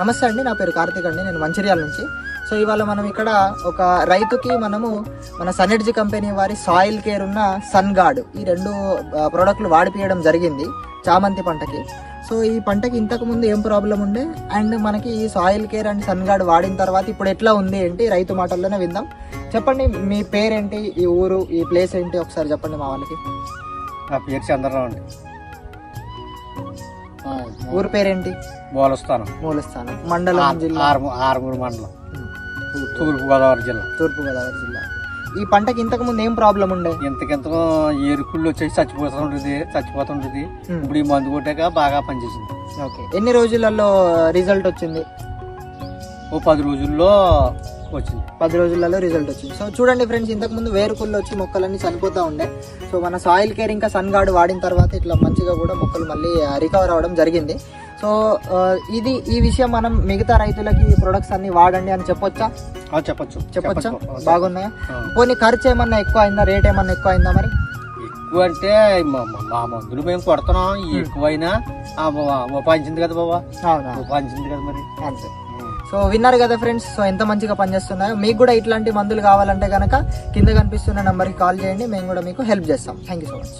నమస్తే అండి, నా పేరు కార్తిక్ అండి, నేను మంచిర్యాల నుంచి. సో ఇవాళ మనం ఇక్కడ ఒక రైతుకి మనము మన సన్ఎనర్జీ కంపెనీ వారి సాయిల్ కేర్ ఉన్న సన్ గార్డ్ ఈ రెండు ప్రోడక్ట్లు వాడిపియడం జరిగింది చామంతి పంటకి. సో ఈ పంటకి ఇంతకు ముందు ఏం ప్రాబ్లం ఉండే అండ్ మనకి ఈ soil care and sun guard వాడిన తర్వాత ఇప్పుడు ఎట్లా ఉంది ఏంటి రైతు మాటల్లోనే విందాం. చెప్పండి, మీ పేరేంటి, ఈ ఊరు, ఈ ప్లేస్ ఏంటి ఒకసారి చెప్పండి మా వాళ్ళకి. నా పేరు చంద్రరావు అండి. ఊరు పేరేంటి? మూలస్థానం. మండలం, జిల్లా? ఆరుమూరు మండలం, తూర్పుగోదావరి జిల్లా. ఈ పంటకి ఇంతకు ముందు ఏం ప్రాబ్లం ఉండే? ఇంతకింతకు ఏరుకుళ్ళు వచ్చేసి చచ్చిపోతుంటది. ఇప్పుడు ఈ మందు కొట్టాక బాగా పనిచేసింది. ఓకే, ఎన్ని రోజులలో రిజల్ట్ వచ్చింది? ఓ 10 రోజుల్లో వచ్చింది. 10 రోజులలో రిజల్ట్ వచ్చింది. సో చూడండి ఫ్రెండ్స్, ఇంతకు ముందు వేరుకుళ్ళు వచ్చి మొక్కలన్నీ చనిపోతూ ఉండే. సో మన సాయిల్ కేర్ ఇంకా సన్ గార్డ్ వాడిన తర్వాత ఇట్లా మంచిగా కూడా మొక్కలు మళ్ళీ రికవర్ అవ్వడం జరిగింది. సో ఈ విషయం మనం మిగతా రైతులకి ఈ ప్రొడక్ట్స్ అన్ని వాడండి అని చెప్పొచ్చా? చెప్పొచ్చా? బాగున్నాయా? పోనీ ఖర్చు ఏమన్నా ఎక్కువ అయిందా, రేట్ ఏమన్నా ఎక్కువ అయిందా? మరి ఎక్కువ అంటే మా మందులు మేము కొడుతున్నాం, ఎక్కువైనా ఉపాయించింది కదా బాబా. ఉపాయించింది కదా మరి, అంతే. సో విన్నారు కదా ఫ్రెండ్స్, సో ఎంత మంచిగా పనిచేస్తున్నాయో. మీకు కూడా ఇట్లాంటి మందులు కావాలంటే కనుక కింద కనిపిస్తున్న నెంబర్కి కాల్ చేయండి, మేము కూడా మీకు హెల్ప్ చేస్తాం. Thank you so much.